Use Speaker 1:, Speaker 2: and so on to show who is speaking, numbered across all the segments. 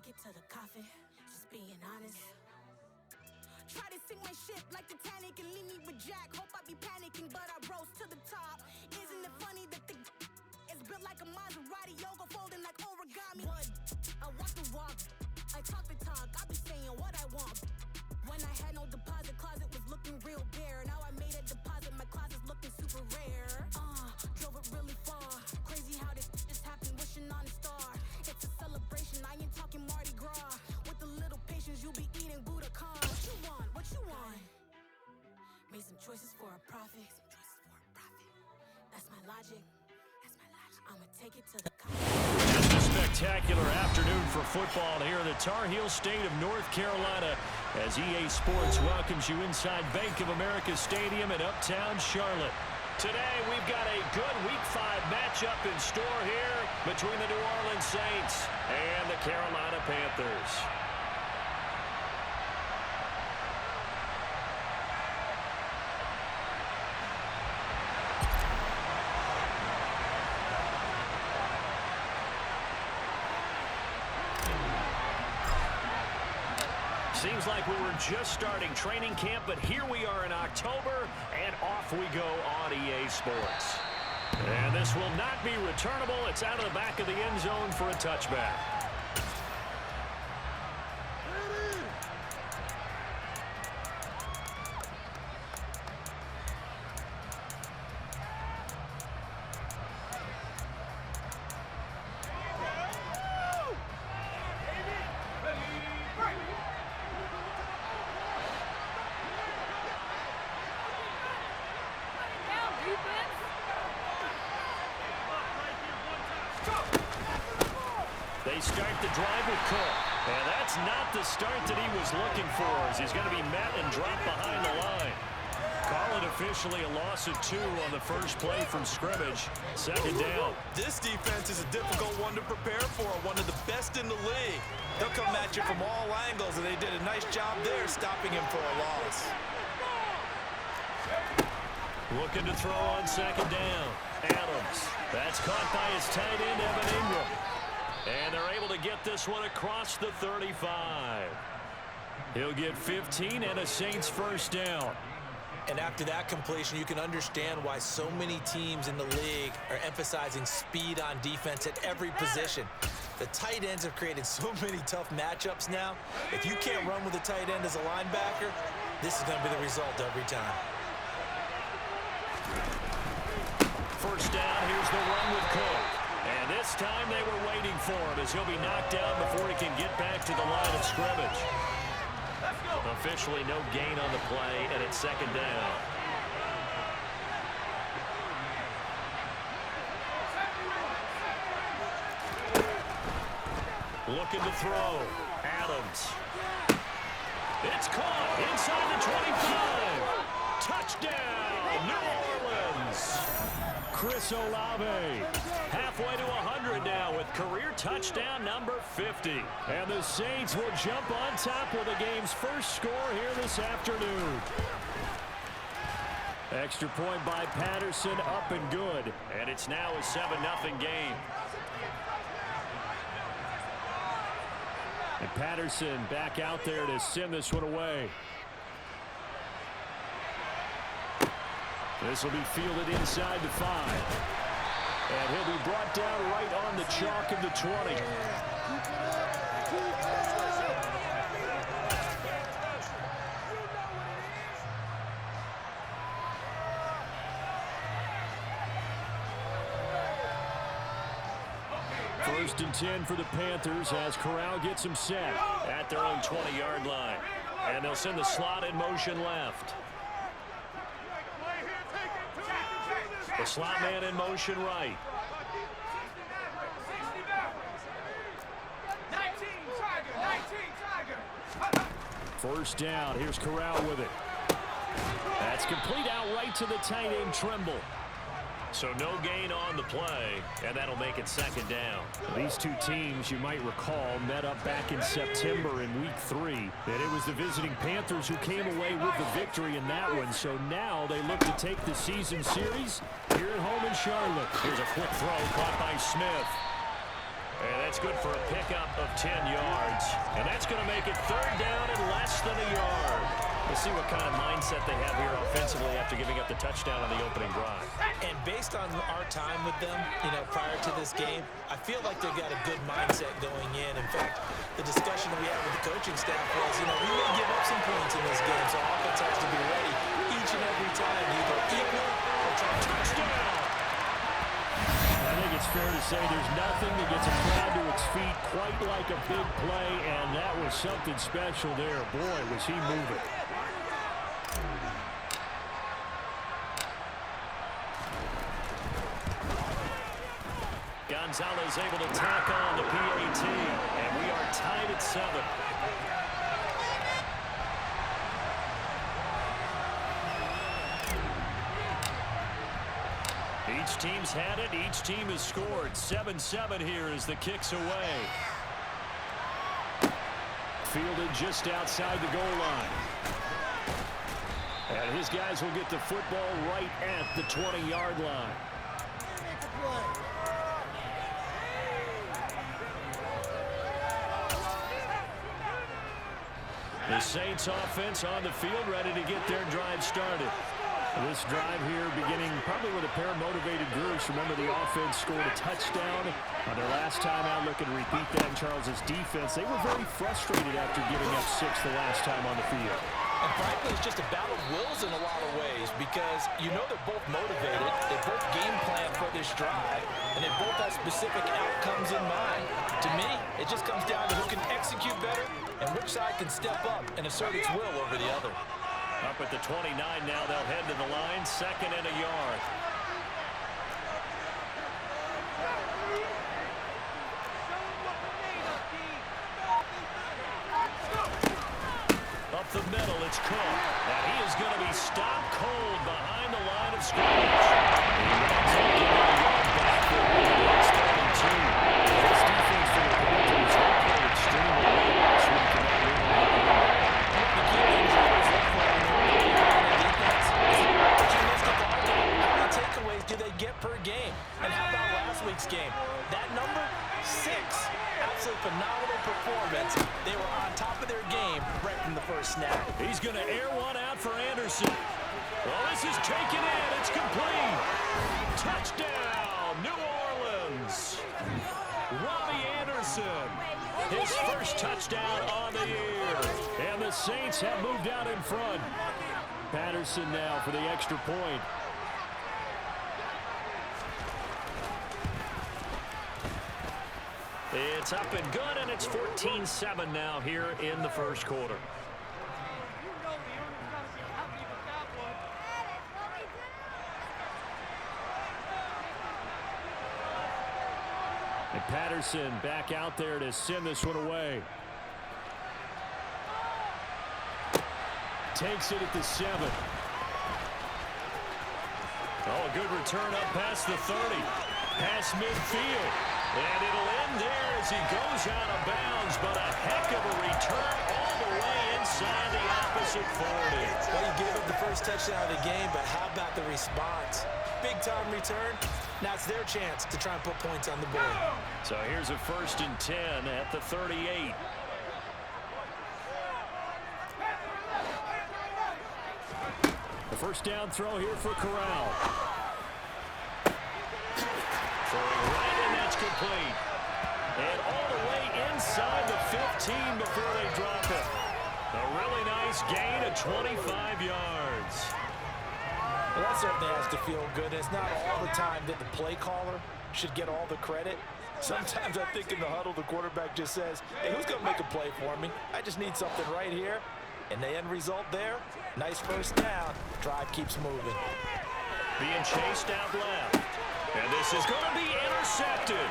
Speaker 1: take it to the coffin, just being honest. Try to sink my ship like Titanic and leave me with Jack. Hope I be panicking, but I rose to the top. Isn't it funny that the is built like a Maserati, yoga folding like origami? What? I walk the walk, I talk the talk, I be saying what I want. When I had no deposit, closet was looking real bare. Now I made a deposit, my closet's looking super rare. Drove it really far. Crazy how this just happened, wishing on a star. It's a celebration, I ain't talking Mardi Gras. With a little patience, you'll be eating Budokan. What you want? What you want? Made some choices for a profit. That's my logic. I'ma take it to the
Speaker 2: Just a spectacular afternoon for football here in the Tar Heel state of North Carolina as EA Sports welcomes you inside Bank of America Stadium in Uptown Charlotte. Today we've got a good Week 5 matchup in store here between the New Orleans Saints and the Carolina Panthers. Seems like we were just starting training camp, but here we are in October, and off we go on EA Sports. And this will not be returnable. It's out of the back of the end zone for a touchback. They start the drive with Cook. And that's not the start that he was looking for, as he's going to be met and dropped behind the line. Call it officially a loss of 2 on the first play from scrimmage. Second down.
Speaker 3: This defense is a difficult one to prepare for, one of the best in the league. They'll come at you from all angles, and they did a nice job there stopping him for a loss.
Speaker 2: Looking to throw on second down. Adams. That's caught by his tight end, Evan Ingram. And they're able to get this one across the 35. He'll get 15 and a Saints first down.
Speaker 3: And after that completion, you can understand why so many teams in the league are emphasizing speed on defense at every position. The tight ends have created so many tough matchups now. If you can't run with a tight end as a linebacker, this is going to be the result every time.
Speaker 2: First down, here's the run with Cook. And this time they were waiting for him as he'll be knocked down before he can get back to the line of scrimmage. Officially no gain on the play, and it's second down. Looking to throw. Adams. It's caught inside the 25. Touchdown, New Orleans. Chris Olave, halfway to 100 now with career touchdown number 50. And the Saints will jump on top with the game's first score here this afternoon. Extra point by Patterson, up and good. And it's now a 7-0 game. And Patterson back out there to send this one away. This will be fielded inside the 5. And he'll be brought down right on the chalk of the 20. First and 10 for the Panthers as Corral gets him set at their own 20-yard line. And they'll send the slot in motion left. The slot man in motion right. First down. Here's Corral with it. That's complete out right to the tight end, Trimble. So no gain on the play, and that'll make it second down. These two teams, you might recall, met up back in September in Week 3. And it was the visiting Panthers who came away with the victory in that one. So now they look to take the season series here at home in Charlotte. Here's a quick throw caught by Smith. And that's good for a pickup of 10 yards. And that's going to make it third down and less than a yard. We'll see what kind of mindset they have here offensively after giving up the touchdown on the opening drive.
Speaker 3: And based on our time with them, prior to this game, I feel like they've got a good mindset going in. In fact, the discussion that we had with the coaching staff was, we may give up some points in this game, so offense has to be ready each and every time to either equal or try to touchdown.
Speaker 2: I think it's fair to say there's nothing that gets a crowd to its feet quite like a big play, and that was something special there. Boy, was he moving. Gonzalez able to tack on the PAT, and we are tied at 7. Each team's had it. Each team has scored. 7-7 here as the kick's away. Fielded just outside the goal line. And his guys will get the football right at the 20-yard line. The Saints offense on the field, ready to get their drive started. This drive here beginning probably with a pair of motivated groups. Remember, the offense scored a touchdown on their last time out. Looking to repeat that in Charles's defense. They were very frustrated after giving up 6 the last time on the field.
Speaker 3: And frankly, it's just a battle of wills in a lot of ways because they're both motivated. They both game plan for this drive, and they both have specific outcomes in mind. To me, it just comes down to who can execute better and which side can step up and assert its will over the other.
Speaker 2: Up at the 29 now, they'll head to the line, 2nd and a yard. Up the middle, it's Cook. And he is going to be stopped cold behind the line of scrimmage. He runs up to the yard back for starting 2. This defense for the Panthers, they played extremely well last week.
Speaker 3: Takeaways do they get per game? And how about last week's game? That number, 6. Absolutely phenomenal performance. They were on top of their game right from the first snap.
Speaker 2: He's going to air one out for Anderson. Well, this is taken in. It's complete. Touchdown, New Orleans. Robbie Anderson, his first touchdown on the year. And the Saints have moved out in front. Patterson now for the extra point. It's up and good, and it's 14-7 now here in the first quarter. And Patterson back out there to send this one away. Takes it at the 7. Oh, a good return up past the 30. Past midfield. And it'll end there as he goes out of bounds, but a heck of a return all the way inside the opposite 40.
Speaker 3: Well, you gave up the first touchdown of the game, but how about the response? Big-time return. Now it's their chance to try and put points on the board.
Speaker 2: So here's a 1st and 10 at the 38. The first down throw here for Corral. Throwing right, and that's complete. And all the way inside the 15 before they drop it. A really nice gain of 25 yards.
Speaker 3: Well, that certainly has to feel good. It's not all the time that the play caller should get all the credit. Sometimes I think in the huddle, the quarterback just says, hey, who's going to make a play for me? I just need something right here. And the end result there, nice first down. Drive keeps moving.
Speaker 2: Being chased out left. And this is going to be intercepted.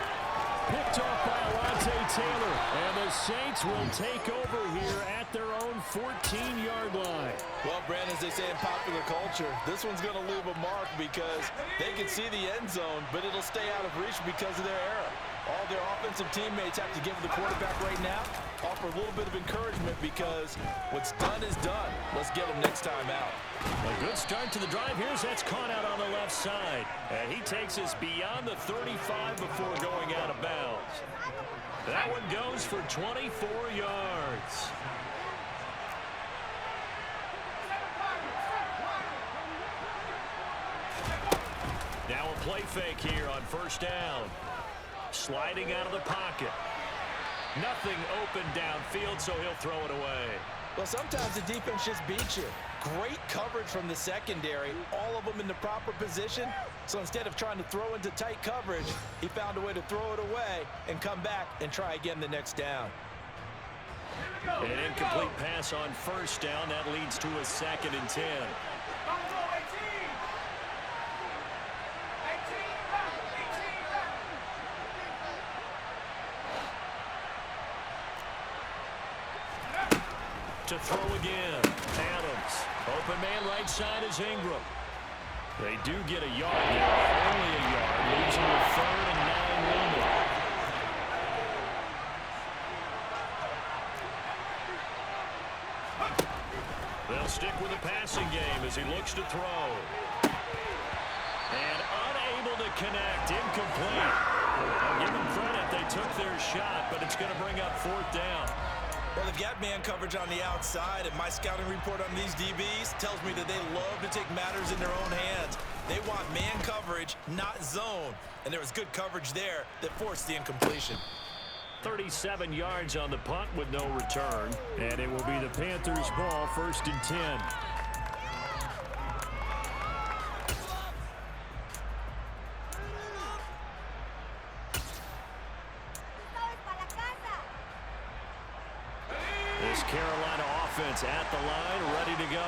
Speaker 2: Picked off by Alontae Taylor. And the Saints will take over here at their own 14-yard line.
Speaker 3: Well, Brandon, as they say in popular culture, this one's going to leave a mark because they can see the end zone, but it'll stay out of reach because of their error. All their offensive teammates have to give the quarterback right now, all for a little bit of encouragement because what's done is done. Let's get him next time out.
Speaker 2: A good start to the drive. That's caught out on the left side. And he takes us beyond the 35 before going out of bounds. That one goes for 24 yards. Now a play fake here on first down. Sliding out of the pocket. Nothing open downfield, so he'll throw it away.
Speaker 3: Well, sometimes the defense just beats you. Great coverage from the secondary, all of them in the proper position. So instead of trying to throw into tight coverage, he found a way to throw it away and come back and try again the next down.
Speaker 2: An incomplete pass on first down. That leads to a 2nd and 10. To throw again. Adams. Open man right side is Ingram. They do get a yard there. Only a yard. Leaves them with 3rd and 9 remaining. They'll stick with the passing game as he looks to throw. And unable to connect. Incomplete. I'll give them credit. They took their shot, but it's going to bring up 4th down.
Speaker 3: Well, they've got man coverage on the outside, and my scouting report on these DBs tells me that they love to take matters in their own hands. They want man coverage, not zone. And there was good coverage there that forced the incompletion.
Speaker 2: 37 yards on the punt with no return. And it will be the Panthers' ball, 1st and 10. This Carolina offense at the line, ready to go.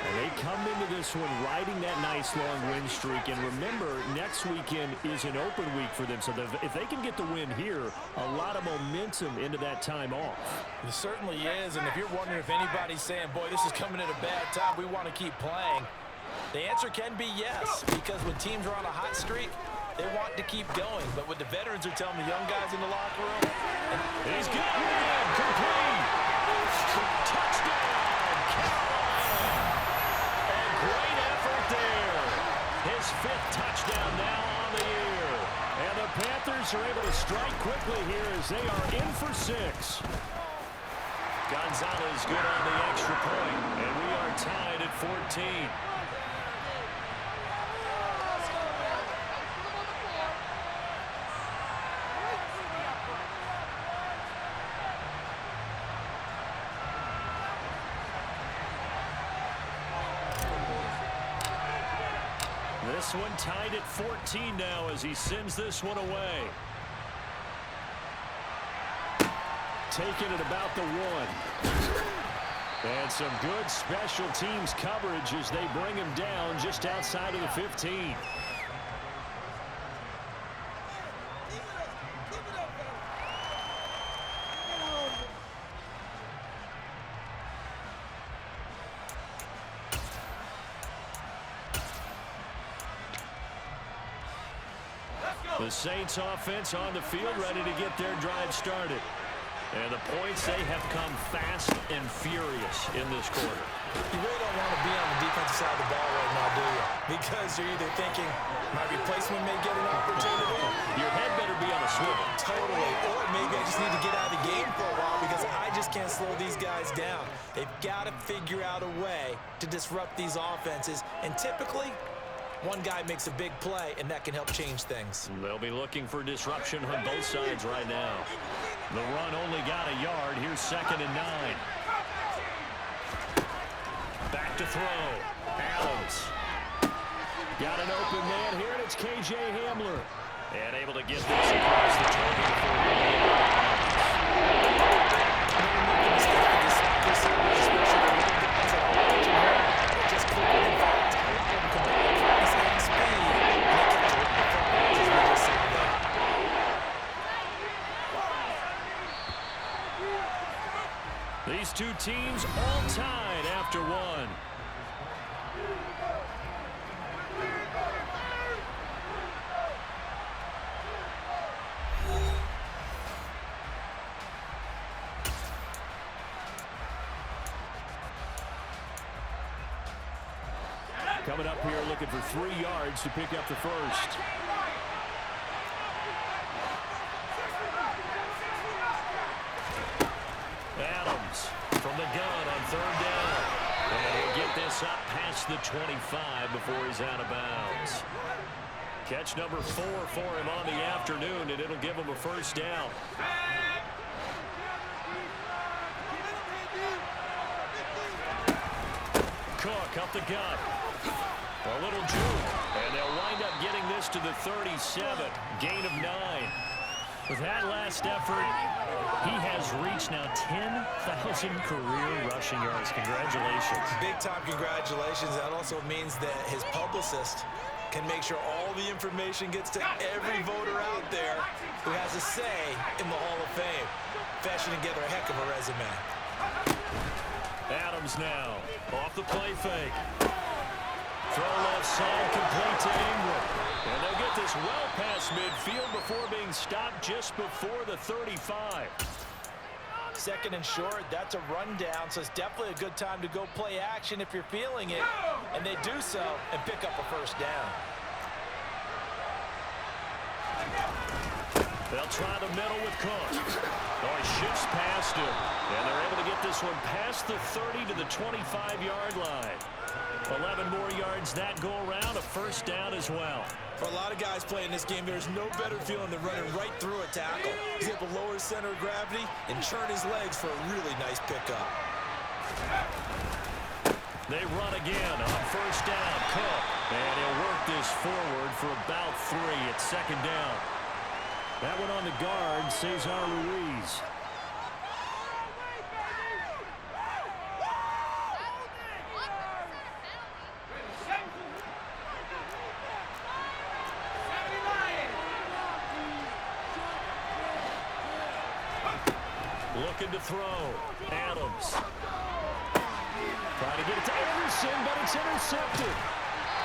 Speaker 2: And they come into this one riding that nice long win streak. And remember, next weekend is an open week for them. So if they can get the win here, a lot of momentum into that time off.
Speaker 3: It certainly is. And if you're wondering if anybody's saying, boy, this is coming at a bad time, we want to keep playing, the answer can be yes. Because when teams are on a hot streak, they want to keep going. But what the veterans are telling the young guys in the locker room,
Speaker 2: he's got it. Complete. Touchdown. Great effort there. His 5th touchdown now on the year. And the Panthers are able to strike quickly here as they are in for 6. Gonzalez good on the extra point, and we are tied at 14. This one tied at 14 now as he sends this one away. Taking it about the 1. And some good special teams coverage as they bring him down just outside of the 15. The Saints offense on the field ready to get their drive started. And the points, they have come fast and furious in this quarter.
Speaker 3: You really don't want to be on the defensive side of the ball right now, do you? Because you're either thinking my replacement may get an opportunity.
Speaker 2: Your head better be on a swivel.
Speaker 3: Totally. Or maybe I just need to get out of the game for a while because I just can't slow these guys down. They've got to figure out a way to disrupt these offenses. And typically, one guy makes a big play, and that can help change things.
Speaker 2: They'll be looking for disruption on both sides right now. The run only got a yard. Here's 2nd and 9. Back to throw. Adams. Got an open man here, and it's K.J. Hamler. And able to get this across the 20. These two teams all tied after 1. coming up here looking for 3 yards to pick up the first. Adams from the gun on 3rd down. And he'll get this up past the 25 before he's out of bounds. Catch number 4 for him on the afternoon, and it'll give him a first down. Cook up the gut. A little juke, and they'll wind up getting this to the 37. Gain of 9. With that last effort, he has reached now 10,000 career rushing yards. Congratulations.
Speaker 3: Big-time congratulations. That also means that his publicist can make sure all the information gets to every voter out there who has a say in the Hall of Fame. Fashioning together a heck of a resume.
Speaker 2: Adams now off the play fake. Throw left side, complete to Ingram. And they'll get this well past midfield before being stopped just before the 35.
Speaker 3: 2nd and short, that's a rundown, so it's definitely a good time to go play action if you're feeling it. And they do so and pick up a first down.
Speaker 2: They'll try the middle with Cook. Oh, he shifts past him. And they're able to get this one past the 30 to the 25-yard line. 11 more yards that go around, a first down as well.
Speaker 3: For a lot of guys playing this game, there's no better feeling than running right through a tackle. He's able to lower his center of gravity and churn his legs for a really nice pickup.
Speaker 2: They run again on first down. Cook. And he'll work this forward for about 3 at 2nd down. That one on the guard, Cesar Ruiz. Looking to throw. Adams. Trying to get it to Anderson, but it's intercepted.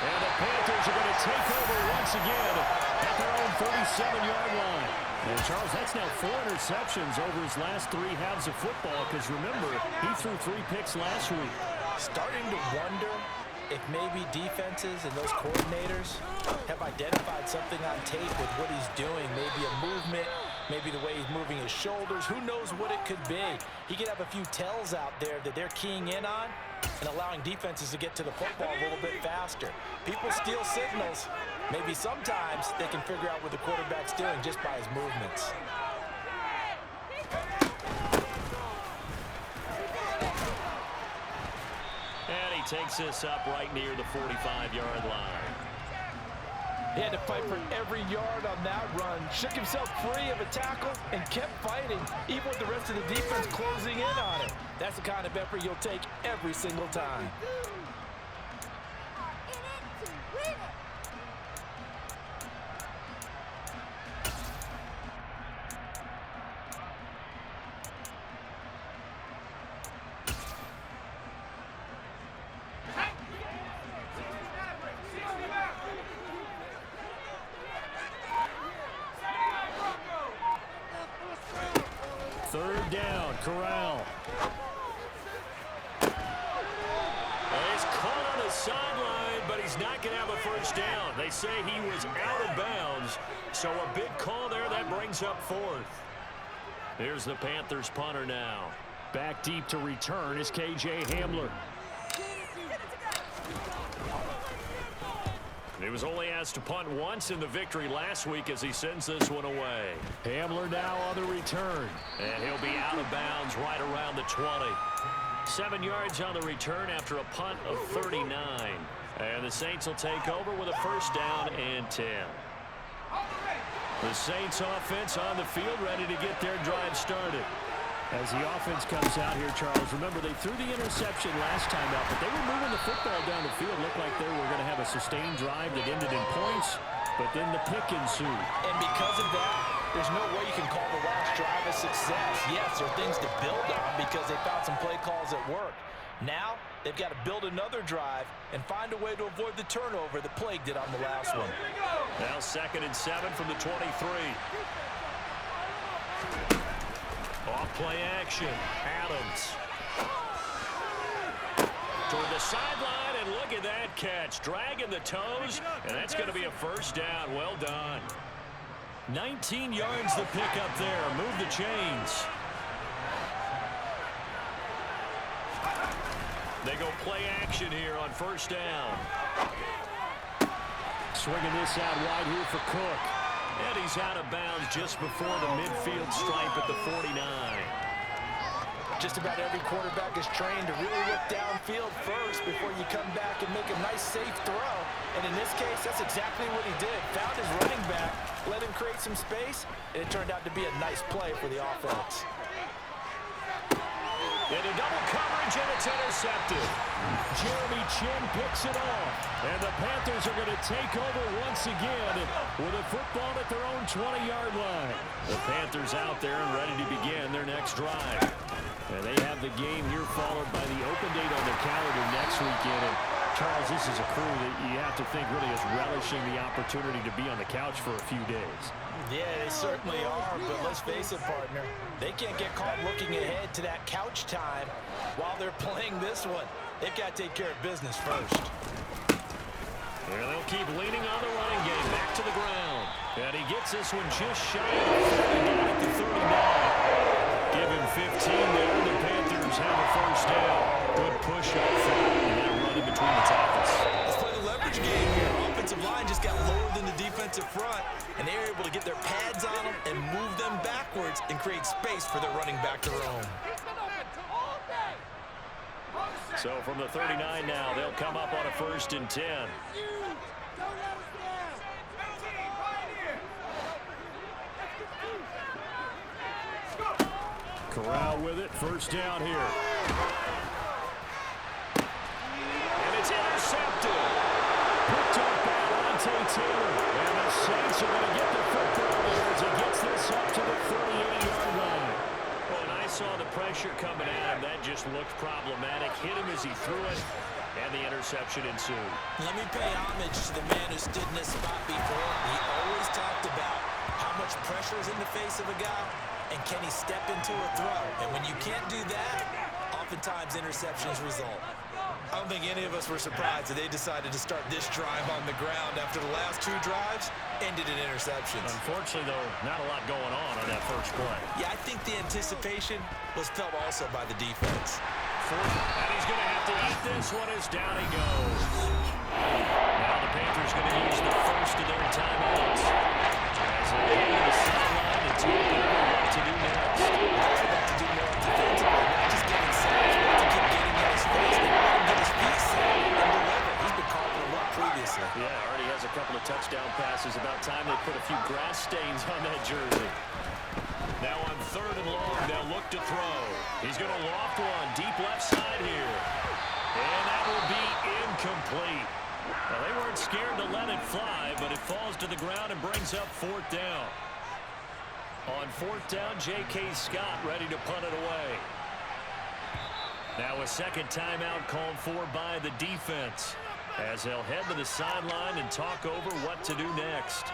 Speaker 2: And the Panthers are going to take over once again at their own 47-yard line. And Charles, that's now 4 interceptions over his last 3 halves of football, because remember, he threw 3 picks last week.
Speaker 3: Starting to wonder if maybe defenses and those coordinators have identified something on tape with what he's doing. Maybe a movement, maybe the way he's moving his shoulders. Who knows what it could be? He could have a few tells out there that they're keying in on and allowing defenses to get to the football a little bit faster. People steal signals. Maybe sometimes they can figure out what the quarterback's doing just by his movements.
Speaker 2: And he takes this up right near the 45-yard line.
Speaker 3: He had to fight for every yard on that run. Shook himself free of a tackle and kept fighting, even with the rest of the defense closing in on him. That's the kind of effort you'll take every single time.
Speaker 2: Third down, Corral. He's caught on the sideline, but he's not going to have a first down. They say he was out of bounds, so a big call there that brings up 4th. Here's the Panthers punter now. Back deep to return is KJ Hamler. He was only asked to punt once in the victory last week as he sends this one away. Hamler now on the return. And he'll be out of bounds right around the 20. 7 yards on the return after a punt of 39. And the Saints will take over with a first down and 10. The Saints offense on the field ready to get their drive started. As the offense comes out here, Charles, remember they threw the interception last time out, but they were moving the football down the field. Looked like they were going to have a sustained drive that ended in points, but then the pick ensued.
Speaker 3: And because of that, there's no way you can call the last drive a success. Yes, there are things to build on because they found some play calls that work. Now, they've got to build another drive and find a way to avoid the turnover that plagued it on the last one.
Speaker 2: Now 2nd and 7 from the 23. Off play action. Adams. Toward the sideline, and look at that catch. Dragging the toes, and that's going to be a first down. Well done. 19 yards to pick up there. Move the chains. They go play action here on first down. Swinging this out wide here for Cook. And he's out of bounds just before the midfield stripe at the 49.
Speaker 3: Just about every quarterback is trained to really look downfield first before you come back and make a nice, safe throw. And in this case, that's exactly what he did. Found his running back, let him create some space, and it turned out to be a nice play for the offense.
Speaker 2: Into double coverage, and it's intercepted. Jeremy Chinn picks it off. And the Panthers are going to take over once again with a football at their own 20-yard line. The Panthers out there and ready to begin their next drive. And they have the game here followed by the open date on their calendar next weekend. And Charles, this is a crew that you have to think really is relishing the opportunity to be on the couch for a few days.
Speaker 3: Yeah, they certainly are, but let's face it, partner. They can't get caught looking ahead to that couch time while they're playing this one. They've got to take care of business first.
Speaker 2: Well, they'll keep leaning on the running game. Back to the ground. And he gets this one just shy of the 39 at the 39. Give him 15 there. The Panthers have a first down. Good push up front and that run in between the tackles.
Speaker 3: Let's play the leverage game here. Offensive line just got lower than the defensive front, and they were able to get their pads on them and move them backwards and create space for their running back to roam.
Speaker 2: So from the 39 now, they'll come up on a 1st and 10. Corral with it, first down here. And it's intercepted. Picked up by Alontae Taylor. And the Saints are going to get the football there as he gets this up to the 38-yard line. Well, and I saw the pressure coming at him. That just looked problematic. Hit him as he threw it, and the interception ensued.
Speaker 3: Let me pay homage to the man who stood in this spot before. He always talked about how much pressure is in the face of a guy, and can he step into a throw? And when you can't do that, oftentimes interceptions result. I don't think any of us were surprised that they decided to start this drive on the ground after the last 2 drives ended in interceptions.
Speaker 2: Unfortunately, though, not a lot going on that first play.
Speaker 3: Yeah, I think the anticipation was felt also by the defense.
Speaker 2: And he's going to have to eat this one as down he goes. Now the Panthers going to use the first of their timeouts. As they head to the sideline and talk over what to do next.
Speaker 3: That's about to do more defensively, not just getting sacks, but to keep getting in his face. They want him to get his feet set and deliver. He's been called for a lot previously.
Speaker 2: Yeah, already has a couple of touchdown passes. About time they put a few grass stains on that jersey. Now on 3rd and long, they'll look to throw. He's going to loft one deep left side here. And that will be incomplete. Well, they weren't scared to let it fly, but it falls to the ground and brings up 4th down. On 4th down, J.K. Scott ready to punt it away. Now a second timeout called for by the defense as they'll head to the sideline and talk over what to do next.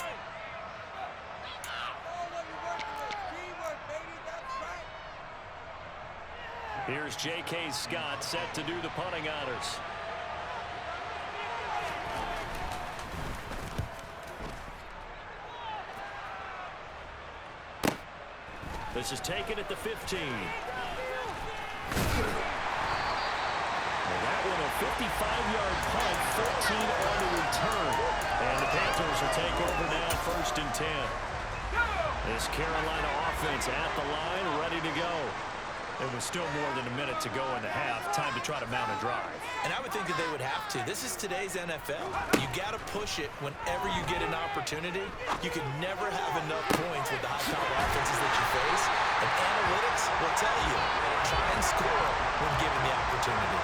Speaker 2: Here's J.K. Scott set to do the punting honors. This is taken at the 15. Well, that one a 55-yard punt, 13 on the return. And the Panthers will take over now 1st and 10. This Carolina offense at the line, ready to go. It was still more than a minute to go in the half. Time to try to mount a drive.
Speaker 3: And I would think that they would have to. This is today's NFL. You got to push it whenever you get an opportunity. You can never have enough points with the high-power offenses that you face. And analytics will tell you, try and score when given the opportunity.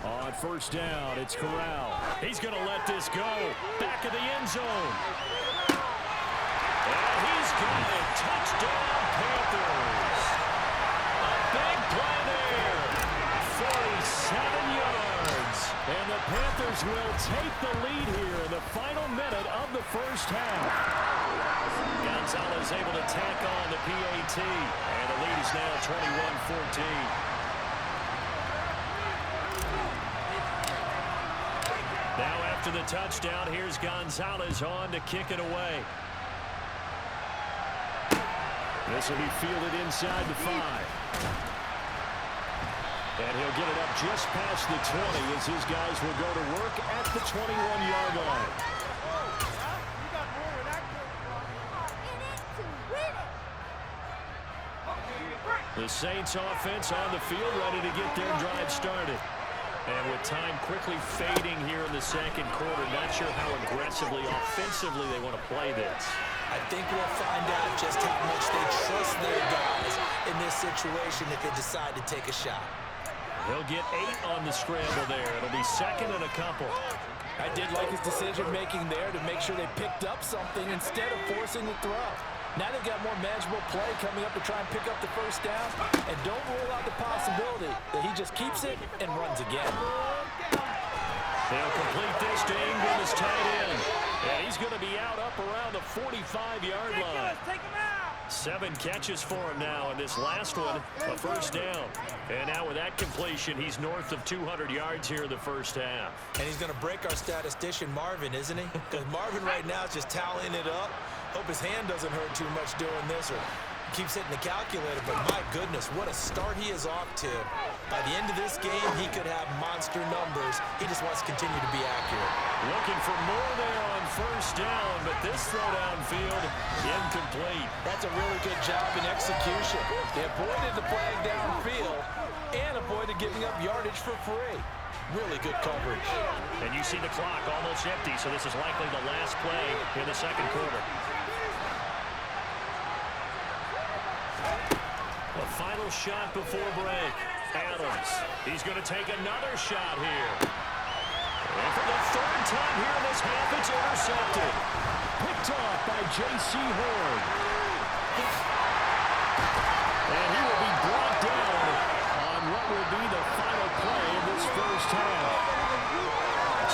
Speaker 2: On 1st down, it's Corral. He's going to let this go. Back of the end zone. And he's got it. Touchdown, Panthers. A big play there. 47 yards. And the Panthers will take the lead here in the final minute of the first half. Gonzalez able to tack on the PAT, and the lead is now 21-14. Now after the touchdown, here's Gonzalez on to kick it away. This will be fielded inside the 5. And he'll get it up just past the 20 as his guys will go to work at the 21-yard line. The Saints offense on the field ready to get their drive started. And with time quickly fading here in the second quarter, not sure how aggressively, offensively they want to play this.
Speaker 3: I think we'll find out just how much they trust their guys in this situation if they decide to take a shot.
Speaker 2: He'll get 8 on the scramble there. It'll be second and a couple.
Speaker 4: I did like his decision-making there to make sure they picked up something instead of forcing the throw. Now they've got more manageable play coming up to try and pick up the first down, and don't rule out the possibility that he just keeps it and runs again.
Speaker 2: They'll complete this to Ingram as tight end. And he's going to be out up around the 45-yard line. 7 catches for him now, and this last one, a first down. And now with that completion, he's north of 200 yards here in the first half.
Speaker 3: And he's going to break our statistician, Marvin, isn't he? Because Marvin right now is just tallying it up. Hope his hand doesn't hurt too much doing this, or keeps hitting the calculator. But my goodness, what a start he is off to. By the end of this game, he could have monster numbers. He just wants to continue to be accurate.
Speaker 2: Looking for more there on first down, but this throw downfield, incomplete.
Speaker 4: That's a really good job in execution. They avoided the flag downfield and avoided giving up yardage for free. Really good coverage.
Speaker 2: And you see the clock almost empty, so this is likely the last play in the second quarter. A final shot before break. Adams. He's going to take another shot here. And for the third time here in this half, it's intercepted. Picked off by J.C. Horn. And he will be brought down on what will be the final play of this first half.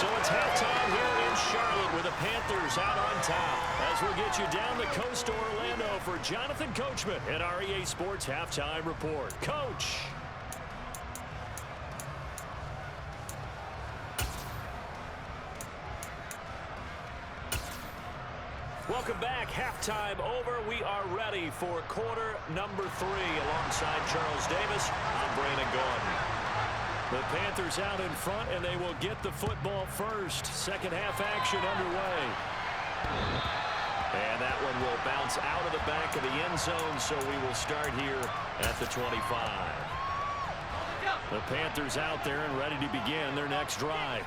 Speaker 2: So it's halftime here in Charlotte with the Panthers out on top. As we'll get you down the coast to Orlando for Jonathan Coachman at our EA Sports Halftime Report. Coach. Welcome back. Halftime over. We are ready for quarter number 3 alongside Charles Davis. I'm Brandon Gaudin. The Panthers out in front, and they will get the football first. Second half action underway. And that one will bounce out of the back of the end zone, so we will start here at the 25. The Panthers out there and ready to begin their next drive.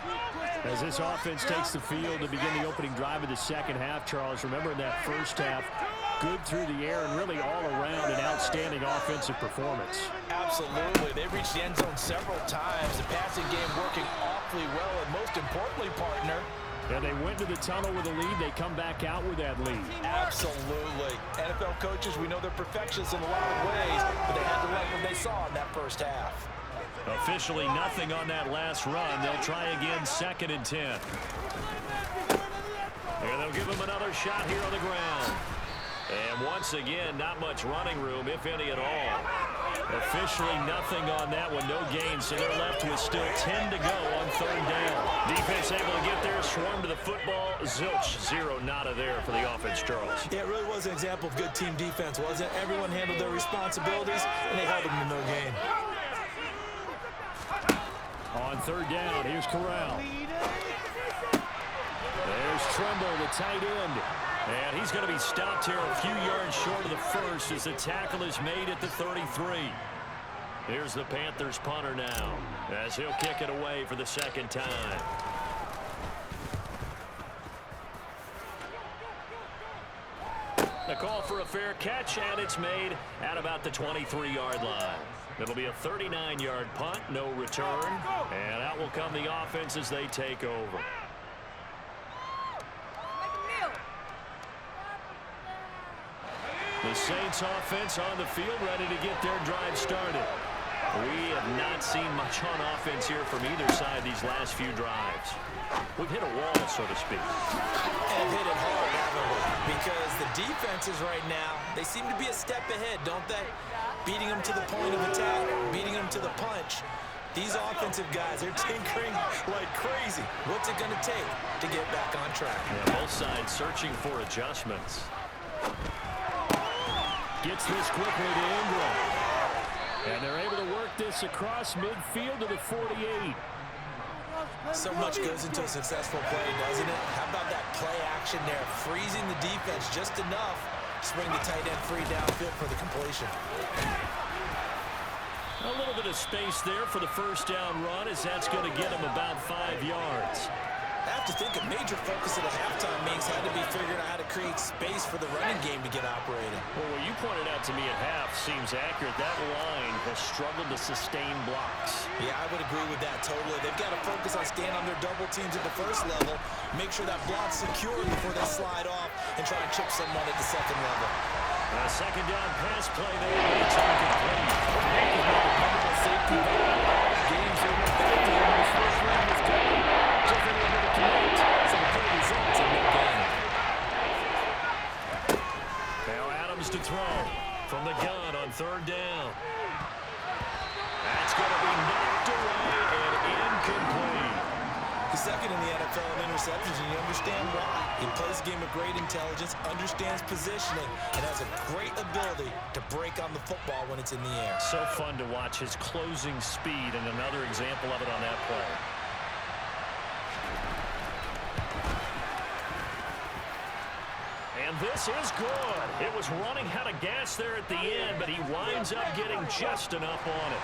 Speaker 2: As this offense takes the field to begin the opening drive of the second half, Charles, remember in that first half, good through the air and really all around an outstanding offensive performance.
Speaker 4: Absolutely. They reached the end zone several times. The passing game working awfully well, and most importantly, partner,
Speaker 2: and they went to the tunnel with a lead. They come back out with that lead.
Speaker 4: Absolutely. NFL coaches, we know they're perfectionists in a lot of ways, but they had to like what they saw in that first half.
Speaker 2: Officially nothing on that last run. They'll try again, 2nd and 10. And they'll give him another shot here on the ground. And once again, not much running room, if any at all. Officially nothing on that one, no gain, so they're left with still 10 to go on 3rd down. Defense able to get there, swarm to the football. Zilch, 0, nada there for the offense, Charles.
Speaker 3: Yeah, it really was an example of good team defense, wasn't it? Everyone handled their responsibilities, and they held them to no gain.
Speaker 2: On 3rd down, here's Corral. There's Tremble, the tight end. And he's going to be stopped here a few yards short of the first as the tackle is made at the 33. Here's the Panthers punter now as he'll kick it away for the second time. The call for a fair catch, and it's made at about the 23-yard line. It'll be a 39-yard punt, no return, and out will come the offense as they take over. The Saints offense on the field ready to get their drive started. We have not seen much on offense here from either side these last few drives. We've hit a wall, so to speak.
Speaker 3: And hit it hard, haven't we? Because the defenses right now, they seem to be a step ahead, don't they? Beating them to the point of attack, beating them to the punch. These offensive guys, they're tinkering like crazy. What's it going to take to get back on track?
Speaker 2: Yeah, both sides searching for adjustments. Gets this quickly to Ingram. And they're able to work this across midfield to the 48.
Speaker 3: So much goes into a successful play, doesn't it? How about that play action there? Freezing the defense just enough to swing the tight end free downfield for the completion.
Speaker 2: A little bit of space there for the first down run, as that's going to get him about 5 yards.
Speaker 3: I have to think a major focus of the halftime meetings had to be figuring out how to create space for the running game to get operating.
Speaker 2: Well, what you pointed out to me at half seems accurate. That line has struggled to sustain blocks.
Speaker 3: Yeah, I would agree with that totally. They've got to focus on staying on their double teams at the first level, make sure that block's secure before they slide off and try to chip someone at the second level.
Speaker 2: A second down pass play there makes it complete.
Speaker 4: Safety games are not back to him. His first run was good. Just able to connect. So the play results in that game.
Speaker 2: Now Adams to throw from the gun on third down. That's going to be knocked away and incomplete.
Speaker 3: He's second in the NFL in interceptions, and you understand why. He plays the game with great intelligence, understands positioning, and has a great ability to break on the football when it's in the air.
Speaker 2: So fun to watch his closing speed, and another example of it on that play. And this is good. It was running out of gas there at the end, but he winds up getting just enough on it.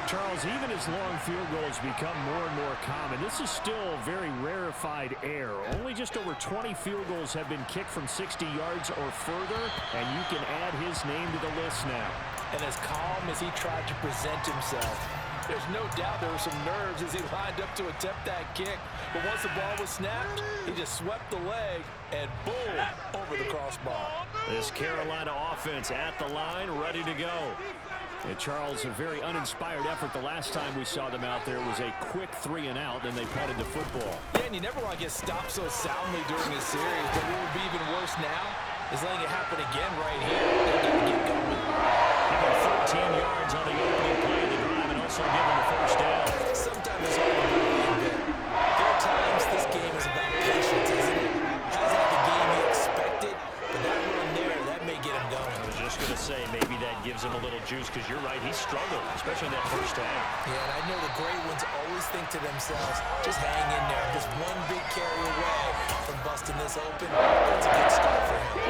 Speaker 5: Charles, even as long field goals become more and more common, this is still very rarefied air. Only just over 20 field goals have been kicked from 60 yards or further, and you can add his name to the list now.
Speaker 4: And as calm as he tried to present himself, there's no doubt there were some nerves as he lined up to attempt that kick. But once the ball was snapped, he just swept the leg and boom, over the crossbar.
Speaker 2: This Carolina offense at the line, ready to go.
Speaker 5: And Charles, a very uninspired effort the last time we saw them out there was a quick 3-and-out, then they punted the football.
Speaker 4: Yeah, and you never want to get stopped so soundly during this series, but what would be even worse now is letting it happen again right here. They got to get going.
Speaker 2: He got 14 yards on the opening play of the drive and also give him the first down.
Speaker 3: Sometimes it's hard to believe it. There are times this game is about patience, isn't it? Hasn't had the game you expected, but that run there, that may get him going.
Speaker 2: I was just going to say, maybe that gives him a little juice, because you're right, he struggled, especially in that first half.
Speaker 3: Yeah, and I know the great ones always think to themselves, just hang in there. Just one big carry away from busting this open. That's a good start for him.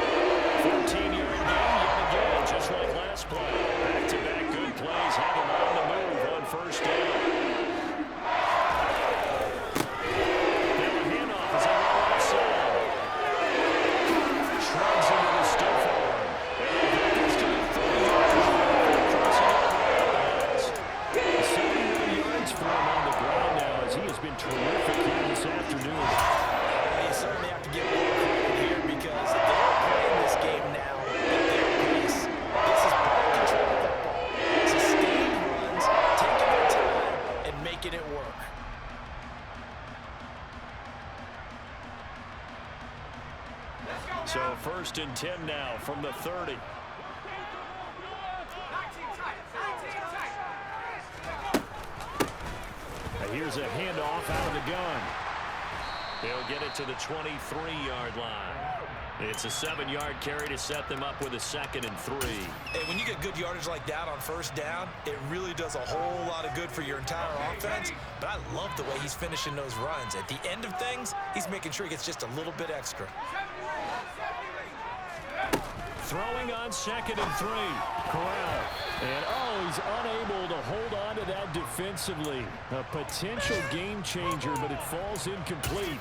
Speaker 2: 14-yard gain yet again, just like last play. Back-to-back good plays, had him on the move on first down. Now a handoff as they roll outside. Shrugs into the stiff arm. And gets to the 30-yard line. Crossing over 71 yards for him on the ground now, as he has been terrific here this afternoon.
Speaker 3: You certainly have to give them credit here because they're playing this game now at their pace. This is ball control football. Sustained runs, taking their time, and making it work.
Speaker 2: So 1st and 10 now from the 30. Here's a handoff out of the gun. They'll get it to the 23-yard line. It's a 7-yard carry to set them up with a 2nd and 3.
Speaker 3: Hey, when you get good yardage like that on first down, it really does a whole lot of good for your entire offense. But I love the way he's finishing those runs. At the end of things, he's making sure he gets just a little bit extra.
Speaker 2: Throwing on 2nd and 3.
Speaker 5: Corral. And, he's unable to hold on to that defensively. A potential game changer, but it falls incomplete.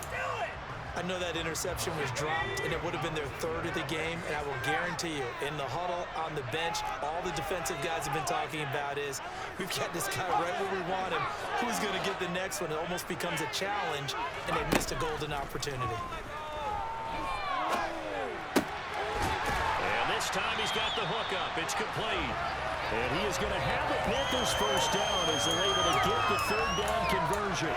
Speaker 3: I know that interception was dropped, and it would have been their 3rd of the game, and I will guarantee you, in the huddle, on the bench, all the defensive guys have been talking about is, we've got this guy right where we want him. Who's going to get the next one? It almost becomes a challenge, and they missed a golden opportunity.
Speaker 2: And this time he's got the hook up. It's complete.
Speaker 5: And he is going to have the Panthers first down as they're able to get the third down conversion.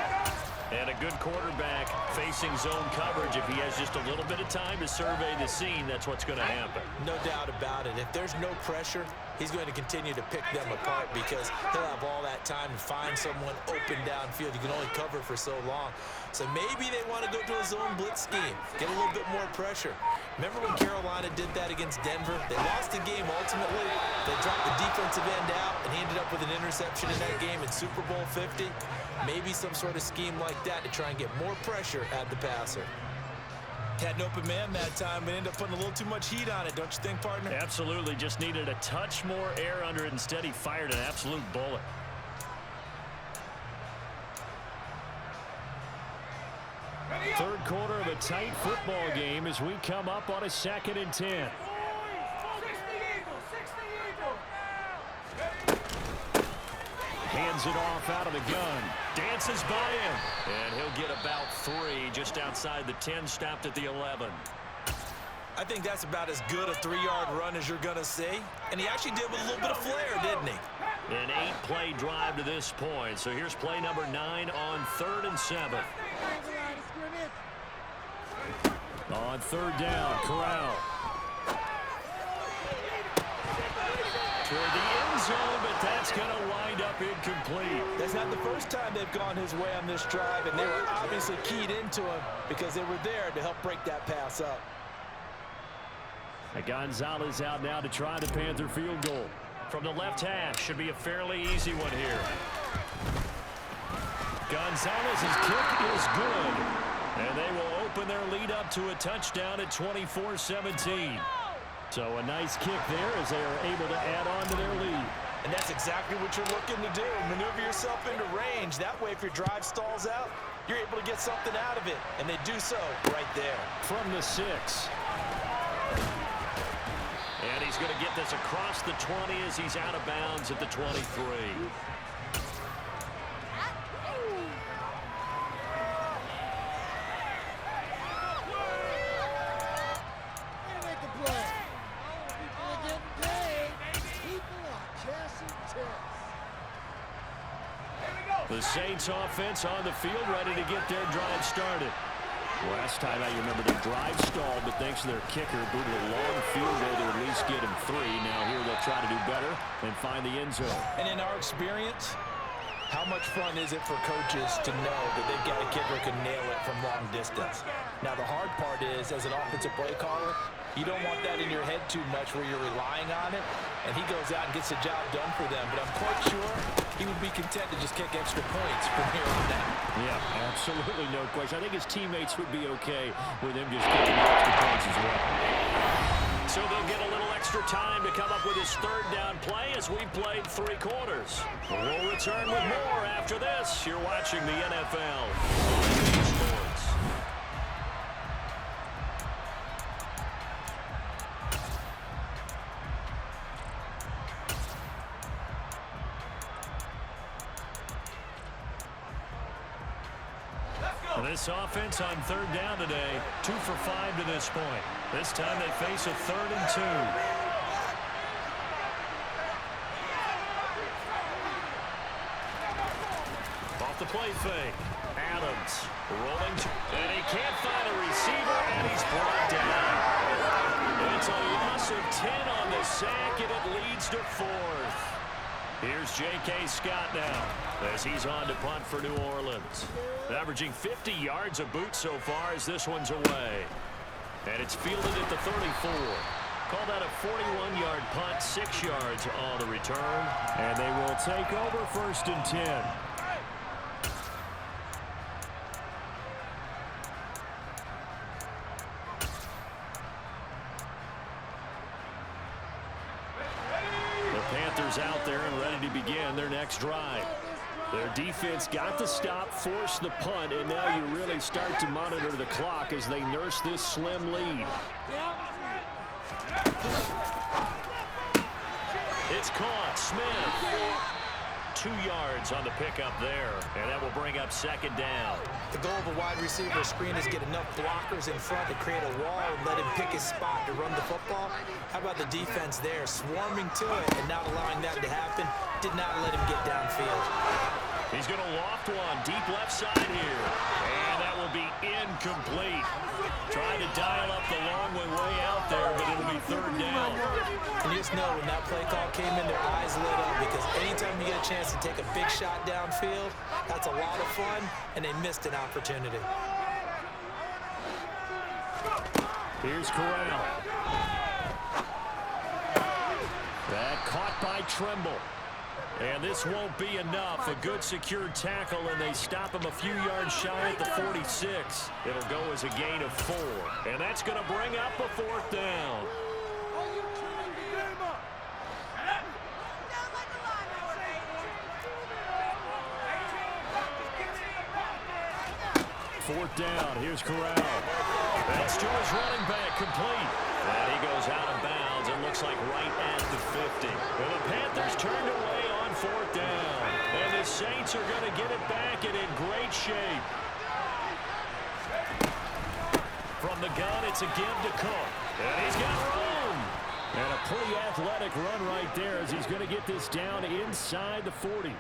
Speaker 2: And a good quarterback facing zone coverage. If he has just a little bit of time to survey the scene, that's what's going to happen.
Speaker 3: No doubt about it. If there's no pressure, he's going to continue to pick them apart because he'll have all that time to find someone open downfield. You can only cover for so long. So maybe they want to go to a zone blitz scheme, get a little bit more pressure. Remember when Carolina did that against Denver? They lost the game ultimately. They dropped the defensive end out, and he ended up with an interception in that game in Super Bowl 50. Maybe some sort of scheme like that to try and get more pressure at the passer. Had an open man that time, but ended up putting a little too much heat on it, don't you think, partner?
Speaker 2: Absolutely. Just needed a touch more air under it. Instead, he fired an absolute bullet.
Speaker 5: Third quarter of a tight football game as we come up on a 2nd and 10. Hands it off out of the gun. Dances by him.
Speaker 2: And he'll get about 3 just outside the 10, stopped at the 11.
Speaker 3: I think that's about as good a 3-yard run as you're going to see. And he actually did with a little bit of flair, didn't he?
Speaker 2: An 8-play drive to this point. So here's play number 9 on 3rd and 7.
Speaker 5: On 3rd down, Corral.
Speaker 2: Toward the end zone, but that's going to wind up incomplete.
Speaker 4: That's not the first time they've gone his way on this drive, and they were obviously keyed into him because they were there to help break that pass up.
Speaker 5: Gonzalez out now to try the Panther field goal.
Speaker 2: From the left hash, should be a fairly easy one here.
Speaker 5: Gonzalez's kick is good. And they will open their lead up to a touchdown at 24-17. So a nice kick there as they are able to add on to their lead.
Speaker 3: And that's exactly what you're looking to do. Maneuver yourself into range. That way, if your drive stalls out, you're able to get something out of it. And they do so right there.
Speaker 5: From the 6.
Speaker 2: And he's going to get this across the 20 as he's out of bounds at the 23.
Speaker 5: The Saints offense on the field ready to get their drive started. Last time I remember the drive stalled, but thanks to their kicker, booted a long field goal to at least get him 3. Now here they'll try to do better and find the end zone.
Speaker 4: And in our experience, how much fun is it for coaches to know that they've got a kicker who can nail it from long distance? Now the hard part is, as an offensive play caller, you don't want that in your head too much where you're relying on it, and he goes out and gets the job done for them. But I'm quite sure he would be content to just kick extra points from here on out.
Speaker 5: Yeah, absolutely no question. I think his teammates would be okay with him just kicking the extra points as well.
Speaker 2: So they'll get a little extra time to come up with his 3rd down play as we played 3 quarters. We'll return with more after this. You're watching the NFL Sports. This offense on 3rd down today, 2 for 5 to this point. This time they face a 3rd and 2. Off the play fake. Adams rolling, and he can't find a receiver, and he's brought down. It's a loss of 10 on the sack, and it leads to 4th. Here's J.K. Scott now as he's on to punt for New Orleans. Averaging 50 yards a boot so far as this one's away. And it's fielded at the 34. Call that a 41-yard punt, 6 yards on the return.
Speaker 5: And they will take over 1st and 10. Out there and ready to begin their next drive. Their defense got the stop, forced the punt, and now you really start to monitor the clock as they nurse this slim lead.
Speaker 2: It's caught. Smith. 2 yards on the pickup there, and that will bring up second down.
Speaker 3: The goal of a wide receiver screen is get enough blockers in front to create a wall and let him pick his spot to run the football. How about the defense there, swarming to it and not allowing that to happen? Did not let him get downfield.
Speaker 2: He's going to loft one deep left side here, and that will be incomplete. Trying to dial up the long way out there, but it'll be third down.
Speaker 3: And you just know when that play call came in, their eyes lit up, because anytime you get a chance to take a big shot downfield, that's a lot of fun, and they missed an opportunity.
Speaker 5: Here's Corral. That caught by Tremble.
Speaker 2: And this won't be enough. A good secured tackle, and they stop him a few yards shy at the 46. It'll go as a gain of 4. And that's going to bring up a fourth down.
Speaker 5: Fourth down. Here's Corral.
Speaker 2: That's to his running back, complete. And he goes out of bounds. It looks like right at the 50. And the Panthers turned away on fourth down. And the Saints are going to get it back and in great shape. From the gun, it's a give to Cook. And he's got room.
Speaker 5: And a pretty athletic run right there as he's going to get this down inside the 40.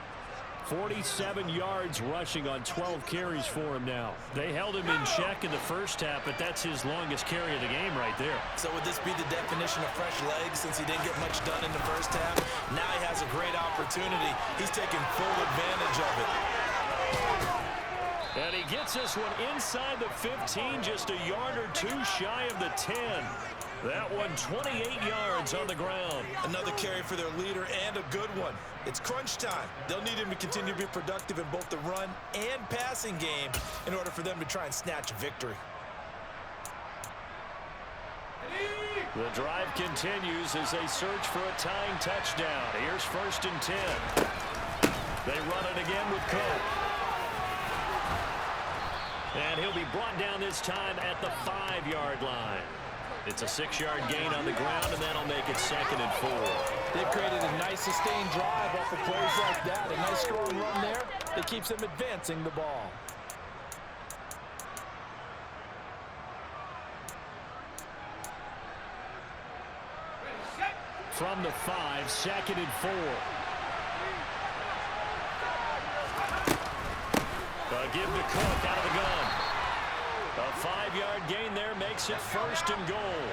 Speaker 5: 47 yards rushing on 12 carries for him now. They held him in check in the first half, but that's his longest carry of the game right there.
Speaker 3: So would this be the definition of fresh legs since he didn't get much done in the first half? Now he has a great opportunity. He's taking full advantage of it.
Speaker 2: And he gets this one inside the 15, just a yard or 2 shy of the 10. That one 28 yards on the ground.
Speaker 3: Another carry for their leader and a good one. It's crunch time. They'll need him to continue to be productive in both the run and passing game in order for them to try and snatch a victory.
Speaker 2: The drive continues as they search for a tying touchdown. Here's 1st and 10. They run it again with Cook. And he'll be brought down this time at the 5-yard line. It's a 6-yard gain on the ground, and that'll make it 2nd and 4.
Speaker 4: They've created a nice sustained drive off of plays like that. A nice strong run there that keeps them advancing the ball.
Speaker 5: From the 5, 2nd and 4.
Speaker 2: A give to Cook out of the gun. A 5-yard gain there makes it 1st and goal.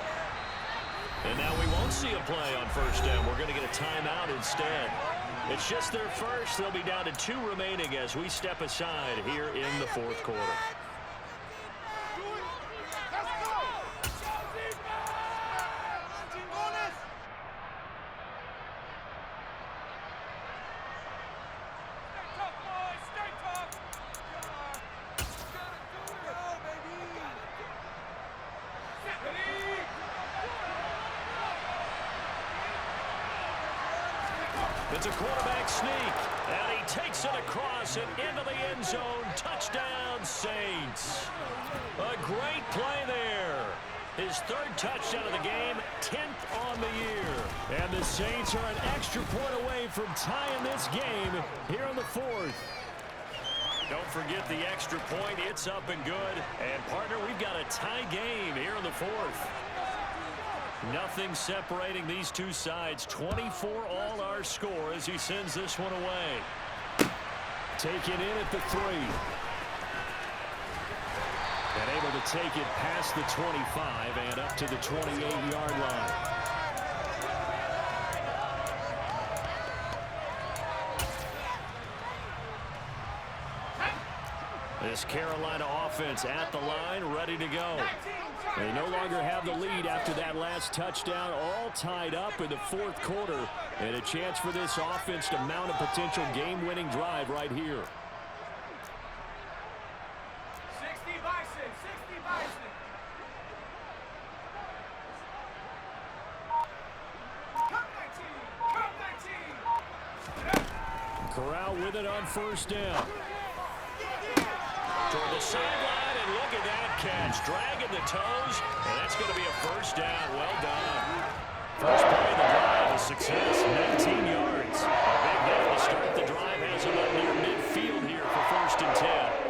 Speaker 2: And now we won't see a play on 1st down. We're going to get a timeout instead. It's just their first. They'll be down to 2 remaining as we step aside here in the 4th quarter. It's a quarterback sneak, and he takes it across and into the end zone. Touchdown, Saints. A great play there. His 3rd touchdown of the game, 10th on the year.
Speaker 5: And the Saints are an extra point away from tying this game here in the 4th.
Speaker 2: Don't forget the extra point. It's up and good. And, partner, we've got a tie game here in the 4th. Nothing separating these two sides. 24 all our score as he sends this one away.
Speaker 5: Taken in at the 3. And able to take it past the 25 and up to the 28-yard line. This Carolina offense at the line, ready to go. They no longer have the lead after that last touchdown, all tied up in the 4th quarter, and a chance for this offense to mount a potential game-winning drive right here.
Speaker 6: 60 Bison, 60 Bison. Come that team.
Speaker 5: Corral with it on 1st down.
Speaker 2: Toward the sideline, and look at that catch. Dragging the toes, and that's going to be a 1st down. Well done. First play of the drive, a success, 19 yards. A big hit to start the drive has him up near midfield here for 1st and 10.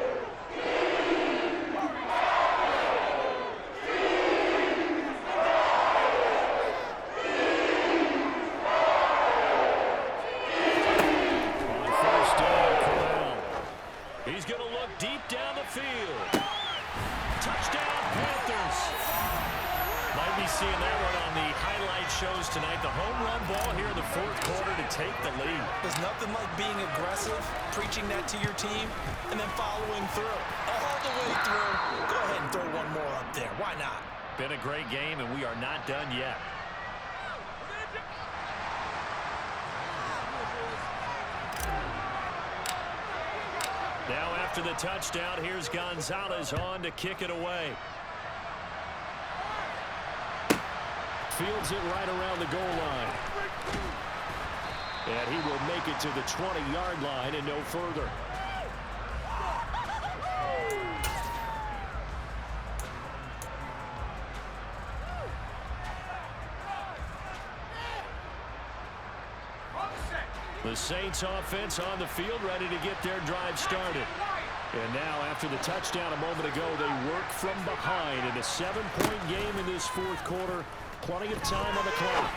Speaker 2: He's going to look deep down the field. Touchdown, Panthers. Might be seeing that one on the highlight shows tonight. The home run ball here in the 4th quarter to take the lead.
Speaker 3: There's nothing like being aggressive, preaching that to your team, and then following through. All the way through. Go ahead and throw one more up there. Why not?
Speaker 2: Been a great game, and we are not done yet. Now after the touchdown, here's Gonzalez on to kick it away. Fields it right around the goal line. And he will make it to the 20-yard line and no further. The Saints offense on the field, ready to get their drive started. And now, after the touchdown a moment ago, they work from behind in a 7-point game in this 4th quarter. Plenty of time on the clock.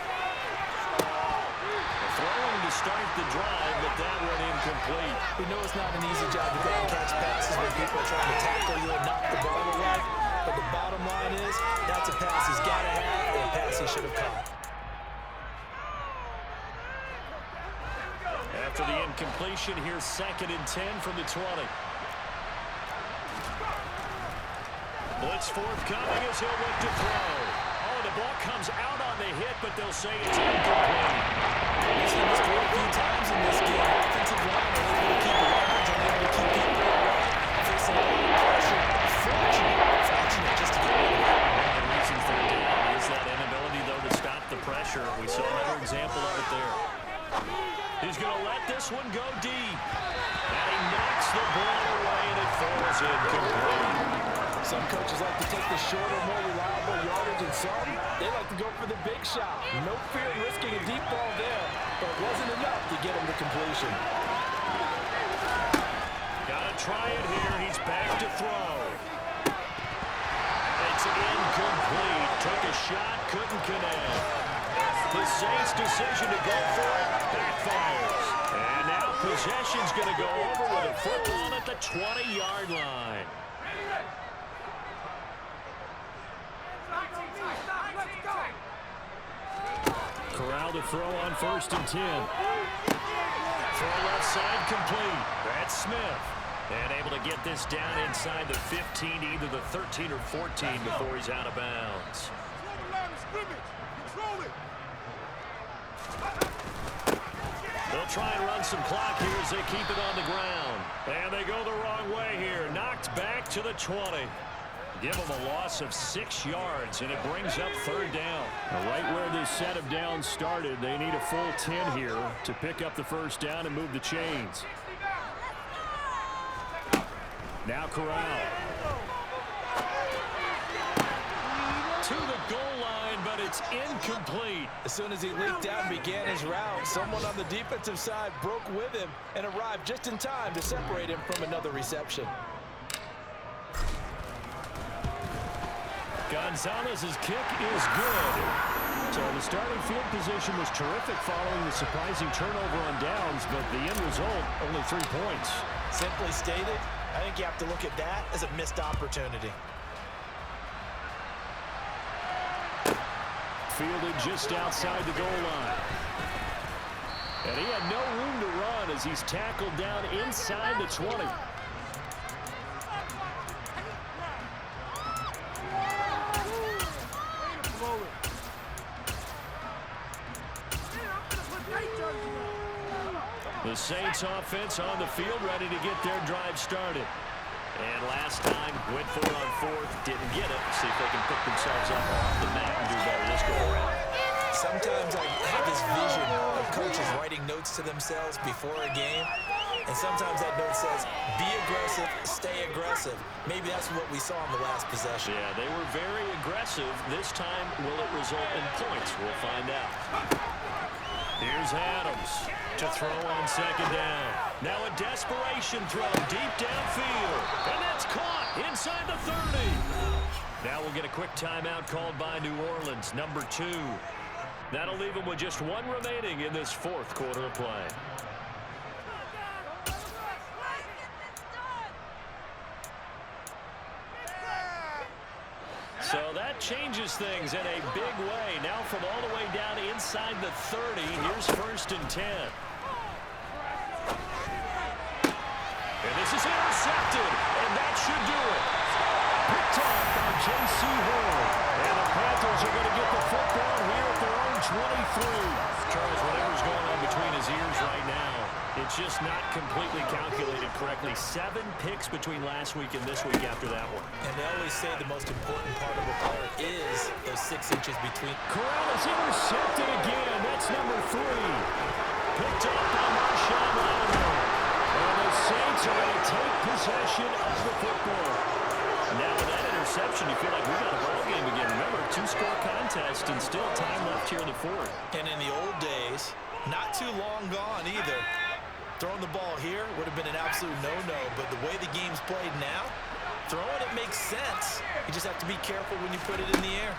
Speaker 2: Throwing to start the drive, but that one incomplete.
Speaker 3: We know it's not an easy job to go and catch passes when people are trying to tackle you and knock the ball away. But the bottom line is, that's a pass he's got to have, or a pass he should have caught.
Speaker 2: After the incompletion, here's 2nd and 10 from the 20. Blitz forthcoming as he'll look to throw. Oh, the ball comes out on the hit, but they'll say it's incomplete.
Speaker 3: We've seen this quite a few times in this game. Offensive line are able to keep yards and able to keep people away. Facing a lot of pressure. Fortunate just to get rid of it.
Speaker 2: One of the reasons they're down is that inability, though, to stop the pressure. We saw another example of it there. He's going to let this one go deep. And he knocks the ball away, and it falls incomplete.
Speaker 4: Some coaches like to take the shorter, more reliable yardage, and some, they like to go for the big shot. No fear in risking a deep ball there, but it wasn't enough to get him to completion.
Speaker 2: Got to try it here. He's back to throw. It's incomplete. Took a shot, couldn't connect. The Saints' decision to go for it backfires. And now possession's going to go over with a football at the 20-yard line. Corral to throw on 1st and 10. Throw left side complete. That's Smith. And able to get this down inside the 15, either the 13 or 14 before he's out of bounds. They'll try and run some clock here as they keep it on the ground. And they go the wrong way here. Knocked back to the 20. Give them a loss of 6 yards, and it brings up 3rd down.
Speaker 5: Right where this set of downs started, they need a full 10 here to pick up the 1st down and move the chains. Now Corral.
Speaker 2: To the goal line, but it's incomplete.
Speaker 3: As soon as he leaked out and began his route, someone on the defensive side broke with him and arrived just in time to separate him from another reception.
Speaker 2: Gonzalez's kick is good.
Speaker 5: So the starting field position was terrific following the surprising turnover on downs, but the end result, only 3 points.
Speaker 3: Simply stated, I think you have to look at that as a missed opportunity.
Speaker 5: Fielded just outside the goal line.
Speaker 2: And he had no room to run as he's tackled down inside the 20. The Saints offense on the field, ready to get their drive started. And last time, went for it on 4th, didn't get it. See if they can pick themselves up off the mat and do better this go around.
Speaker 3: Sometimes I have this vision of coaches writing notes to themselves before a game. And sometimes that note says, be aggressive, stay aggressive. Maybe that's what we saw in the last possession.
Speaker 2: Yeah, they were very aggressive. This time, will it result in points? We'll find out. Here's Adams to throw on second down. Now a desperation throw deep downfield. And that's caught inside the 30. Now we'll get a quick timeout called by New Orleans, number 2. That'll leave them with just one remaining in this fourth quarter of play. So that changes things in a big way. Now from all the way down inside the 30, here's 1st and 10. And this is intercepted, and that should do it. Picked off by J.C. Horn. And the Panthers are going to get the football here at their own 23. Charles, whatever's going on between his ears right now, it's just not completely calculated correctly. 7 picks between last week and this week after that one.
Speaker 3: And they always say the most important part of a player is those 6 inches between.
Speaker 2: Corral is intercepted again. That's number 3. Picked up by Marshawn Lattimore. And the Saints are going to take possession of the football. Now with that interception, you feel like we got a ball game again. Remember, 2-score contest and still time left here in the 4th.
Speaker 3: And in the old days, not too long gone either. Throwing the ball here would have been an absolute no-no, but the way the game's played now, throwing it makes sense. You just have to be careful when you put it in the air.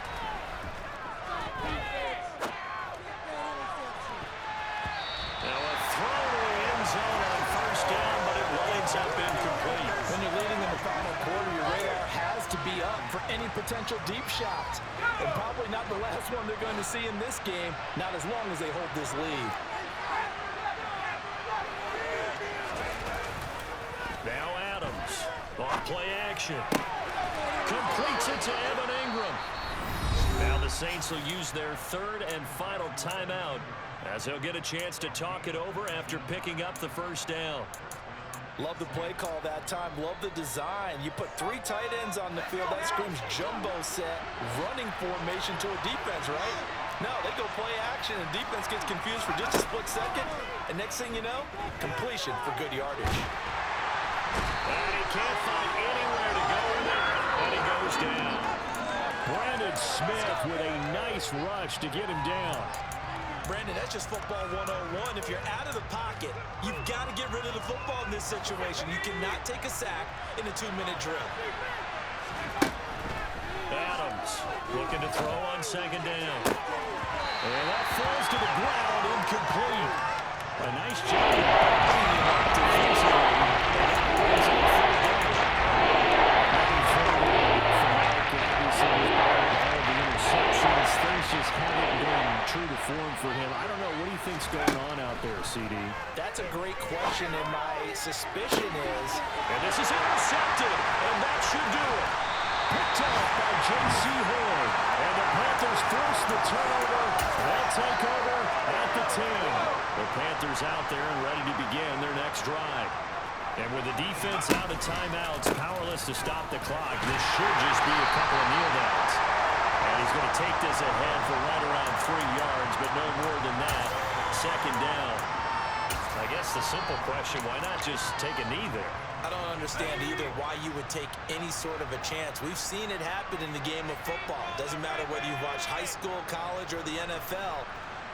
Speaker 2: Now a throw to the end zone on 1st down, but it winds up incomplete.
Speaker 4: When you're leading in the final quarter, your radar has to be up for any potential deep shots. And probably not the last one they're going to see in this game, not as long as they hold this lead.
Speaker 2: Now Adams on play action. Completes it to Evan Ingram. Now the Saints will use their 3rd and final timeout as they'll get a chance to talk it over after picking up the 1st down.
Speaker 4: Love the play call that time. Love the design. You put 3 tight ends on the field. That screams jumbo set, running formation to a defense, right? No, they go play action, and defense gets confused for just a split second. And next thing you know, completion for good yardage.
Speaker 2: And he can't find anywhere to go in there, and he goes down. Brandon Smith with a nice rush to get him down.
Speaker 3: Brandon, that's just football 101. If you're out of the pocket, you've got to get rid of the football in this situation. You cannot take a sack in a 2-minute drill.
Speaker 2: Adams looking to throw on second down. And that falls to the ground, incomplete. A nice job defensively. Things just haven't been true to form for him. I don't know. What do you think's going on out there, CD?
Speaker 4: That's a great question, and my suspicion is...
Speaker 2: And this is intercepted, and that should do it. Picked off by J.C. Horn. And the Panthers force the turnover. They'll take over at the 10. The Panthers out there and ready to begin their next drive. And with the defense out of timeouts, powerless to stop the clock, this should just be a couple of kneel downs. And he's going to take this ahead for right around 3 yards, but no more than that. Second down. I guess the simple question, why not just take a knee there?
Speaker 3: I don't understand either why you would take any sort of a chance. We've seen it happen in the game of football. Doesn't matter whether you've watched high school, college, or the NFL.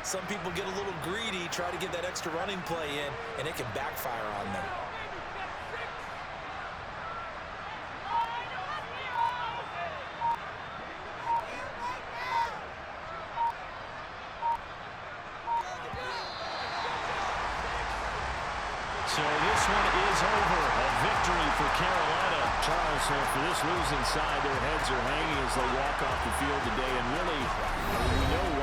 Speaker 3: Some people get a little greedy, try to get that extra running play in, and it can backfire on them.
Speaker 2: So this one is over. A victory for Carolina. Charles, for this losing side, their heads are hanging as they walk off the field today. And really, we know why.